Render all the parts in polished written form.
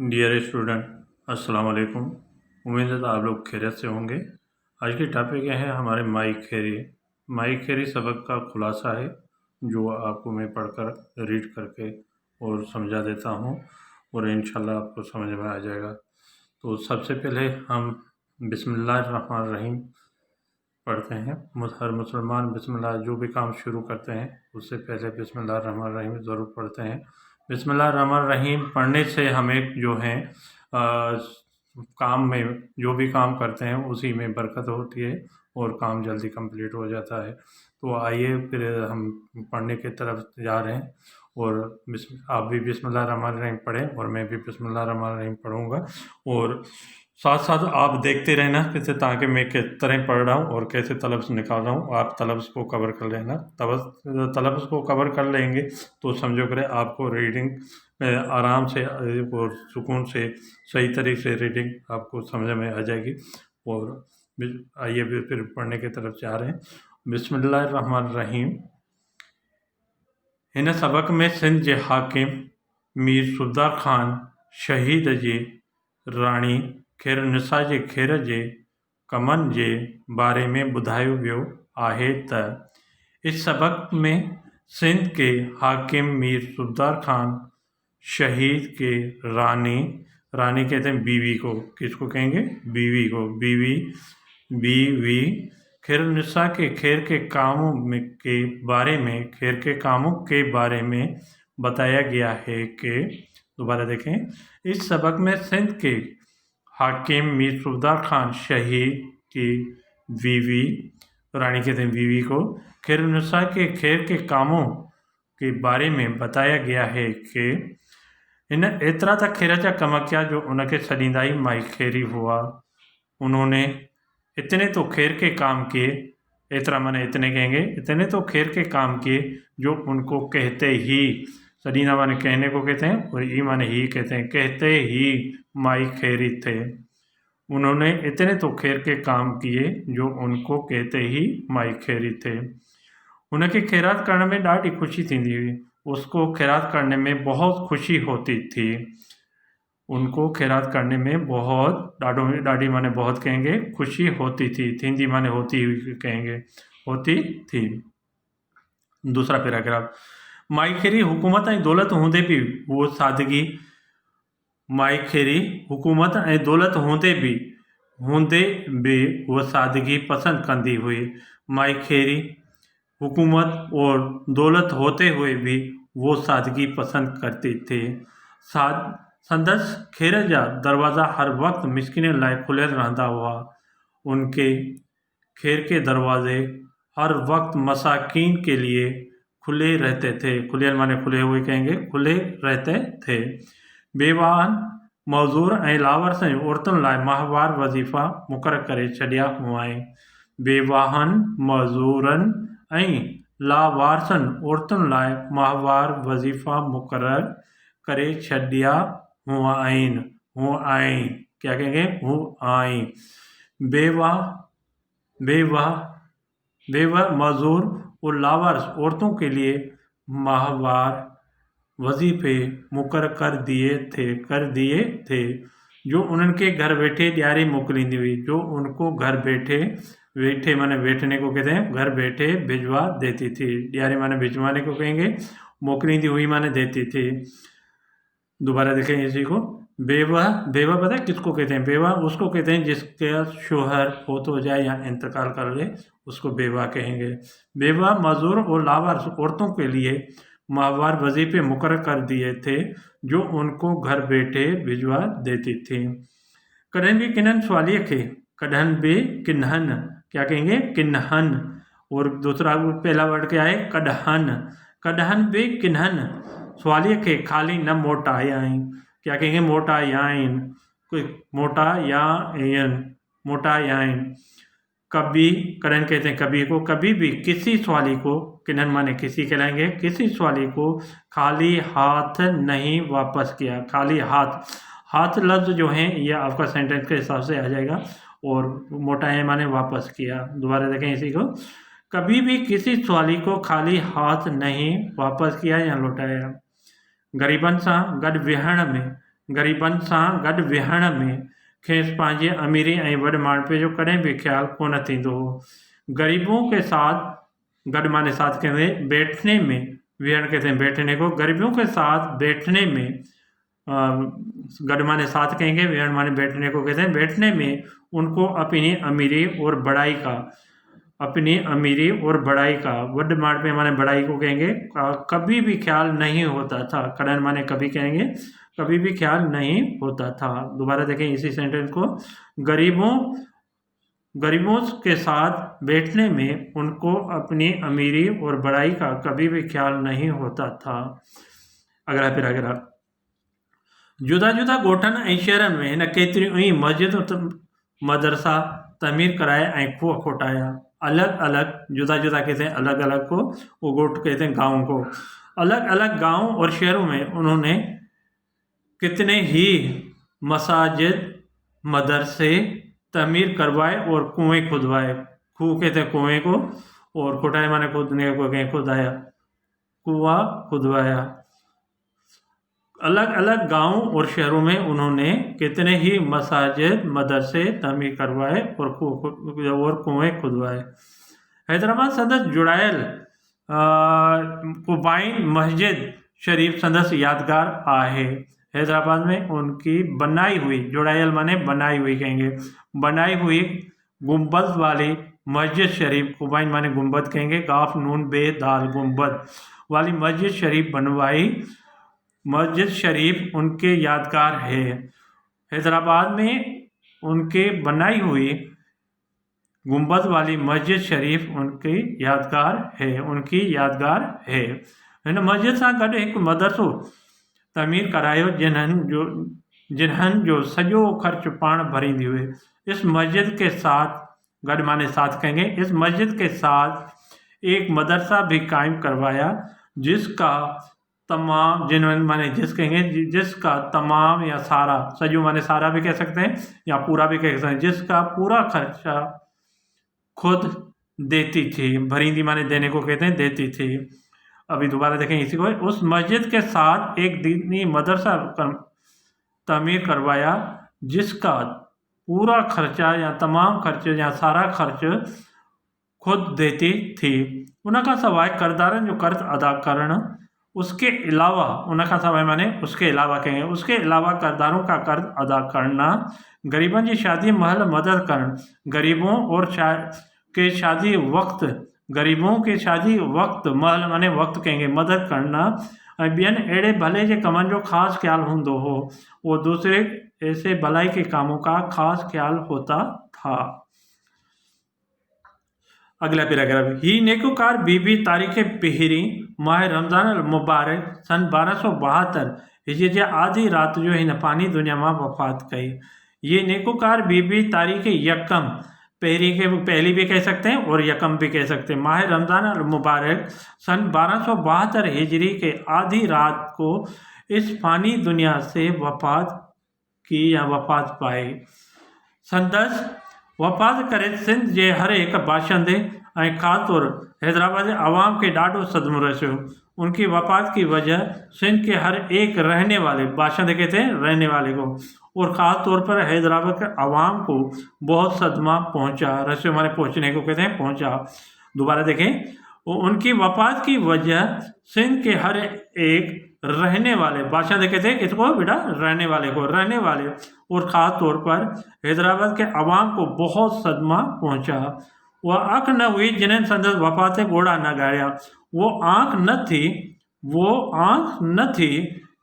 Dear student, अस्सलाम वालेकुम। उम्मीद है आप लोग खैरियत से होंगे। आज की टॉपिक है हमारे माई खेरी। माई खेरी सबक का खुलासा है जो आपको मैं पढ़कर रीड करके और समझा देता हूँ और इंशाल्लाह आपको समझ में आ जाएगा। तो सबसे पहले हम बिस्मिल्लाहिर्रहमानिर्रहीम पढ़ते हैं। हर मुसलमान बिस्मिल्लाह जो भी काम शुरू करते हैं उससे पहले बिस्मिल्लाहिर्रहमानिर्रहीम ज़रूर पढ़ते हैं। बिस्मिल्लाहिर्रहमानिर्रहीम पढ़ने से हमें जो है काम में जो भी काम करते हैं उसी में बरकत होती है और काम जल्दी कंप्लीट हो जाता है। तो आइए फिर हम पढ़ने की तरफ जा रहे हैं और आप भी बिस्मिल्लाहिर्रहमानिर्रहीम पढ़ें और मैं भी बिस्मिल्लाहिर्रहमानिर्रहीम पढ़ूँगा और साथ साथ आप देखते रहना कैसे, ताकि मैं किस तरह पढ़ रहा हूँ और कैसे तलफ़्ज़ निकाल रहा हूँ। आप तलफ़्ज़ को कवर कर लेना। तलफ़्ज़ को कवर कर लेंगे तो समझो करें आपको रीडिंग आराम से और सुकून से सही तरीके से रीडिंग आपको समझ में आ जाएगी। और आइए फिर पढ़ने की तरफ जा रहे हैं। बिस्मिल्लाहिर्रहमानिर्रहीम। हिन सबक में सिंध जे हाकिम मीर सुबदार ख़ान शहीद जे राणी खैरुनिसा जे खेर जे कमनि जे बारे में ॿुधायो वियो आहे त इस सबक में सिंध के हाकिम मीर सुबदार ख़ान शहीद के रानी कहते हैं बीवी को। किसको कहेंगे? बीवी को। बीवी खैरुनिसा के खैर के कामों के बारे में बताया गया है कि, दोबारा देखें, इस सबक में सिंध के हाकिम मीर सुबदार ख़ान शहीद की बीवी, रानी कहते हैं बीवी को, खैरुनिसा के खैर के कामों के बारे में बताया गया है कि इन एतरा तक खैर जा कम किया जो उनके सॾींदा ई माई खेरी हुआ। उन्होंने इतने तो खैर के काम किए, एतरा माने इतने कहेंगे, इतने तो खैर के काम किए जो उनको कहते ही, सदीना माने कहने को कहते हैं और ई माने ही कहते हैं, कहते ही माई खेरी थे। उन्होंने इतने तो खैर के काम किए जो उनको कहते ही माई खेरी थे। उनके खैरात करने में ॾाढी खुशी थींदी हुई। उसको खैरात करने में बहुत खुशी होती थी। उनको खैरात करने में बहुत, ॾाढी माने बहुत कहेंगे, खुशी होती थी। थींदी माने होती हुई कहेंगे, होती थी। दूसरा पैराग्राफ। माई खेरी हुकूमत ऐं दौलत हूंदे भी वो सादगी, माई खेरी हुकूमत ऐं दौलत हूंदे भी वो सादगी पसंद कंदी हुई। माई खेरी हुकूमत और दौलत होते हुए भी वो सादगी पसंद करती थी। संदसि खैर जा दरवाज़ा हर वक्त मिस्किन लाइ खुलियल रहंदा हुआ। उनके खैर के दरवाजे हर वक्त मसाकीन के लिए खुले रहते थे। खुलियल माने खुले हुए कहेंगे, खुले रहते थे। बेवाहन मज़दूर ऐं लावारिस औरतुनि लाइ माहवार वज़ीफ़ा मुक़ररु करे छॾिया हुआ आहिनि। बेवाहन मज़दूरनि ऐं लावारिसनि औरतुनि लाइ माहवार वज़ीफ़ा मुक़ररु करे छॾिया हुआ आहिनि। क्या कहेंगे? हूँ आई। बेवाह मज़दूर और लावारिस औरतों के लिए माहवार वजीफ़े मुक़ररु कर दिए थे जो उनके घर बैठे ॾियारी मोकिलींदी हुई। जो उनको घर बैठे माने बैठने को कहते हैं, घर बैठे भिजवा देती थी। ॾियारी माने भिजवाने को कहेंगे, मोकिलींदी हुई माने देती थी। दोबारा देखें इसी को। बेवाह पता है किसको कहते हैं? बेवाह उसको कहते हैं जिसका शोहर फौत हो जाए या इंतकाल कर ले, उसको बेवाह कहेंगे। बेवाह मज़दूर और लावारिस औरतों के लिए माहवार वजीफ़े मुक़ररु कर दिए थे जो उनको घर बैठे भिजवा देती थी। कॾहिं भी किन्हनि सवालिए खे, कॾहिं भी किन्हनि, क्या कहेंगे? किन्हनि। और दूसरा पहला वर्ड क्या है? कॾहिं भी किन्हनि सवालिए खे खाली न मोटायाईं। क्या कहेंगे? मोटायाईं। कोई मोटायाईं। कभी, कड़न कहते हैं कभी को, कभी भी किसी सवाली को, किन्हन माने किसी कहलाएंगे, किसी सवाली को खाली हाथ नहीं वापस किया। खाली हाथ लफ्ज़ जो हैं ये आपका सेंटेंस के हिसाब से आ जाएगा। और मोटाया माने वापस किया। दोबारा देखें इसी को। कभी भी किसी सवाली को खाली हाथ नहीं वापस किया या लौटाया। गरीबन सां गॾु विहण में ग़रीबनि सां गॾु विहण में खेसि पंहिंजे अमीरी ऐं वॾमाणपे जो कॾहिं बि ख़्यालु कोन थींदो हो। गरीबों के साथ गॾु माने साथ कहते हैं बैठने में, विहण कहते हैं बैठने को, गरीबों के साथ बैठने में, गढ़ माने साथ कहेंगे, विहण माने बैठने को कहते हैं, बैठने में उनको अपनी अमीरी और बड़ाई का, अपनी अमीरी और बड़ाई का, वड माड़पे माने बड़ाई को कहेंगे, कभी भी ख्याल नहीं होता था। कड़न माने कभी कहेंगे, कभी भी ख्याल नहीं होता था। दोबारा देखें इसी सेंटेंस को, गरीबों के साथ बैठने में उनको अपनी अमीरी और बड़ाई का कभी भी ख्याल नहीं होता था। अगला पैराग्राफ, जुदा जुदा ॻोठनि ऐं शहरनि में हिन केतिरियूं ई मस्जिदूं मदरसा तमीर कराए ऐं खूह खोटाया। अलग अलग, जुदा जुदा कहते हैं अलग अलग को, वो गोट कहते हैं गाँव को। अलग अलग गाँव और शहरों में उन्होंने कितने ही मसाजिद, मदरसे तमीर करवाए और कुएं खुदवाए। खूह कहते हैं कुएं को, और खुदाए माने खुदने को कहें खुदाया, कुआं खुदवाया। अलग अलग गांव और शहरों में उन्होंने कितने ही मसाजिद, मदरसे तमीर करवाए और कुएं खुदवाए। हैदराबाद संदस जुड़ायल कुबाइन मस्जिद शरीफ संदस यादगार आहे। हैदराबाद में उनकी बनाई हुई, जुड़ायल माने बनाई हुई कहेंगे, बनाई हुई गुंबद वाली मस्जिद शरीफ, कुबाइन माने गुंबद कहेंगे, काफ नून बे दाल, गुंबद वाली मस्जिद शरीफ बनवाई, मस्जिद शरीफ उनके यादगार है। हैदराबाद में उनके बनाई हुई गुंबद वाली मस्जिद शरीफ उनकी यादगार है, उनकी यादगार है। हिन मस्जिद सां गॾु हिकु मदरसो तमीर करायो जिन्हनि जो सॼो ख़र्च पाण भरींदी हुई। इस मस्जिद के साथ, गॾु माने साथ कहेंगे, इस मस्जिद के साथ एक मदरसा भी कायम करवाया जिसका तमाम, जिन्होंने माने जिस कहेंगे, जिसका तमाम या सारा, सजू माने सारा भी कह सकते हैं या पूरा भी कह सकते हैं, जिसका पूरा खर्चा खुद देती थी। भरींदी माने देने को कहते हैं, देती थी। अभी दोबारा देखें इसी को, उस मस्जिद के साथ एक दीनी मदरसा तमीर करवाया जिसका पूरा खर्चा या तमाम खर्च या सारा खर्च खुद देती थी। उनका सवाइ करदारनि जो कर्ज अदा करण, उसके अलावा, उनका सवाइ माने उसके अलावा कहेंगे, उसके अलावा करदारों का कर्ज अदा करना, गरीबन की शादी महल मदद करण, गरीबों और के शादी वक्त, गरीबों के शादी वक्त, महल माने वक्त कहेंगे, मदद करना, ॿियनि अहिड़े भले जे कमनि जो ख़ासि ख्याल हूंदो हो। वो दूसरे ऐसे भलाई के कामों का खास ख्याल होता था। अगला पैराग्राफ, ही नेकोकार बीबी तारीख़ पहिरीं माह रमज़ान मुबारक सन 1272 हिजरी जे आधी रात जो हिन फ़ानी दुनिया में वफ़ात कई। ये नेकोकार बीबी तारीख़ यकम, पहली के पहली भी कह सकते हैं और यकम भी कह सकते हैं, माह रमज़ान मुबारक सन 1272 हिजरी के आधी रात को इस फ़ानी दुनिया से वफ़ात की या वफ़ात पाई। संदस वफ़ात करे सिंध जे हर एक बाशिंदे ऐं ख़ासि तौर हैदराबाद के आवाम के ॾाढो सदमो रसियो। उनकी वफ़ात की वजह सिंध के हर एक रहने वाले, बाशिंदे कहते हैं रहने वाले को, और ख़ास तौर पर हैदराबाद के आवाम को बहुत सदमा पहुंचा। रसियो माने पहुंचने को कहते हैं, पहुंचा। दोबारा देखें, उनकी वफ़ात की वजह सिंध के हर एक रहने वाले, बाशिंदे कहते हैं किसको बेटा, रहने वाले को, रहने वाले, और ख़ास तौर पर हैदराबाद के अवाम को बहुत सदमा पहुंचा। वह आँख न हुई जिन्हें संदस वफ़ात से घोड़ा न गाया। वो आँख न थी, वो आँख न थी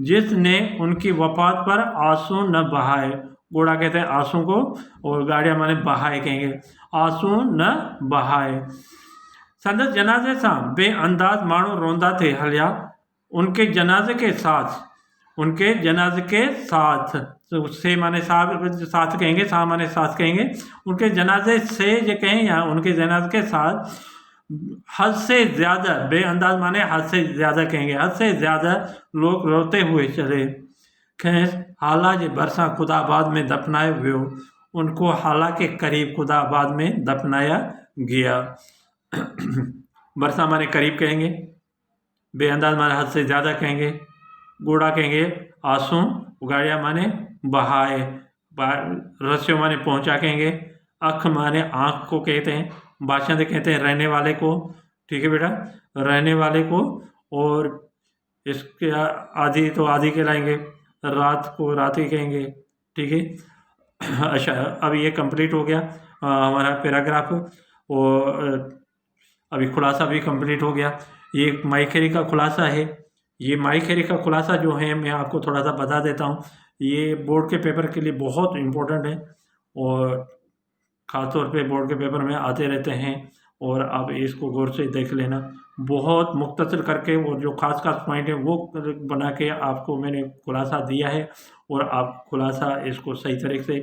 जिसने उनकी वफ़ात पर आंसू न बहाए। घोड़ा कहते हैं आंसू को, और गाड़िया माने बहाए कहेंगे, आंसू न बहाए। संदस जनाजे सां बेअंदाज माण्हू रोंदा थे हलिया। उनके जनाजे के साथ, उनके जनाजे के साथ, से माने साथ कहेंगे, सा माने साथ कहेंगे, उनके जनाजे से जो कहें या उनके जनाजे के साथ हद से ज़्यादा, बेअंदाज माने हद से ज़्यादा कहेंगे, हद से ज़्यादा लोग रोते हुए चले। खेस हाला जे भरसा खुदाबाद में दफनाए वियो। उनको हाला के करीब खुदाबाद में दफनाया गया। भरसा माने करीब कहेंगे, बेअंदाज माने हद से ज़्यादा कहेंगे, गोड़ा कहेंगे आंसू, उगाड़िया माने बहाए, रस्यो माने पहुँचा कहेंगे, अख माने आँख को कहते हैं, बाशंद कहते हैं रहने वाले को, ठीक है बेटा, रहने वाले को। और इसके आदि तो आदि कहलाएंगे, रात को रात ही कहेंगे, ठीक है। अच्छा, अब ये कंप्लीट हो गया हमारा पैराग्राफ, और अभी खुलासा भी कंप्लीट हो गया। ये माई खेरी का खुलासा है। ये माई खेरी का खुलासा जो है मैं आपको थोड़ा सा बता देता हूँ। ये बोर्ड के पेपर के लिए बहुत इम्पोर्टेंट है, और ख़ासतौर पे बोर्ड के पेपर में आते रहते हैं, और आप इसको गौर से देख लेना। बहुत मुख्तसर करके और जो खास खास पॉइंट है वो बना के आपको मैंने खुलासा दिया है, और आप खुलासा इसको सही तरीके से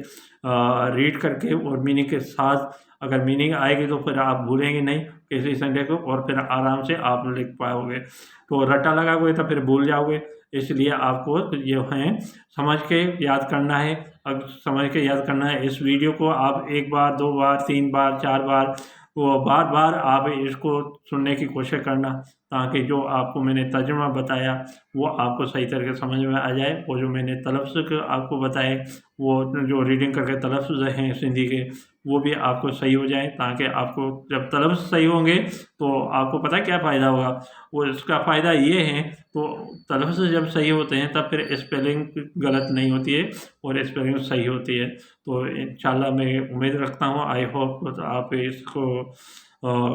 रीड करके और मीनिंग के साथ, अगर मीनिंग आएगी तो फिर आप भूलेंगे नहीं किसी संडे को, और फिर आराम से आप लिख पाओगे। तो रट्टा लगाओगे तो फिर भूल जाओगे, इसलिए आपको ये है समझ के याद करना है। अब समझ के याद करना है। इस वीडियो को आप 1 बार 2 बार 3 बार 4 बार, वो बार बार आप इसको सुनने की कोशिश करना, ताकि जो आपको मैंने तर्जुमा बताया वो आपको सही तरीके से समझ में आ जाए, और जो मैंने तलफ़्ज़ आपको बताए, वो जो रीडिंग करके तलफ़्ज़ हैं सिंधी के, वो भी आपको सही हो जाए, ताकि आपको जब तलफ़्ज़ सही होंगे तो आपको पता है क्या फ़ायदा होगा। वो इसका फ़ायदा ये है, तो तलफ़्ज़ जब सही होते हैं तब फिर स्पेलिंग गलत नहीं होती है और स्पेलिंग सही होती है। तो इंशाल्लाह मैं उम्मीद रखता हूँ, आई होप आप इसको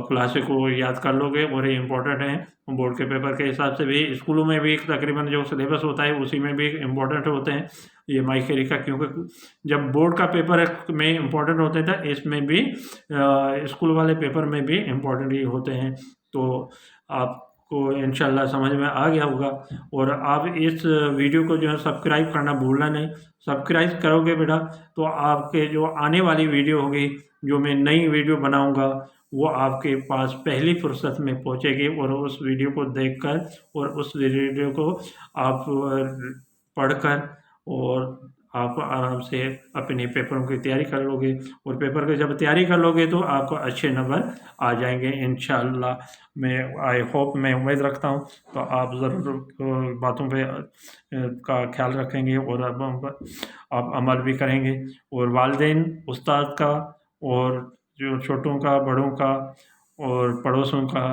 खुलासे को याद कर लोगे, और ये इम्पोर्टेंट है बोर्ड के पेपर के हिसाब से भी। स्कूलों में भी तकरीबन जो सिलेबस होता है उसी में भी इम्पोर्टेंट होते हैं ये माई खेरी का, क्योंकि जब बोर्ड का पेपर में इम्पोर्टेंट होते थे, इसमें भी स्कूल वाले पेपर में भी इम्पोर्टेंट ही होते हैं। तो आपको इंशाल्लाह समझ में आ गया होगा। और आप इस वीडियो को जो है सब्सक्राइब करना भूलना नहीं। सब्सक्राइब करोगे बेटा तो आपके जो आने वाली वीडियो होगी, जो मैं नई वीडियो बनाऊंगा, वो आपके पास पहली फुर्सत में पहुंचेगी, और उस वीडियो को देखकर और उस वीडियो को आप पढ़कर और आप आराम से अपने पेपरों की तैयारी कर लोगे, और पेपर की जब तैयारी कर लोगे तो आपको अच्छे नंबर आ जाएंगे इंशाल्लाह। मैं आई होप, मैं उम्मीद रखता हूँ तो आप ज़रूर बातों पे का ख्याल रखेंगे, और अब आप अमल भी करेंगे। और वालिदैन उस्ताद का, और जो छोटों का बड़ों का और पड़ोसियों का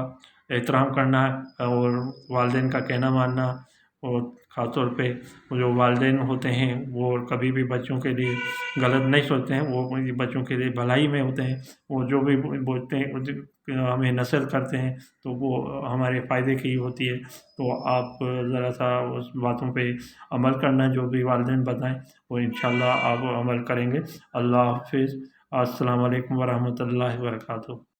एहतराम करना, और वालिदैन का कहना मानना। और ख़ास तौर पे वो जो वालिदैन होते हैं वो कभी भी बच्चों के लिए गलत नहीं सोचते हैं, वो बच्चों के लिए भलाई में होते हैं। वो जो भी बोलते हैं हमें नसीहत करते हैं तो वो हमारे फ़ायदे की ही होती है। तो आप ज़रा सा उस बातों पे अमल करना, जो भी वालिदैन बताएं वो इंशाल्लाह आप अमल करेंगे। अल्लाह हाफ़िज़। अस्सलाम वालेकुम वरहमतुल्लाहि वबरकातुहू।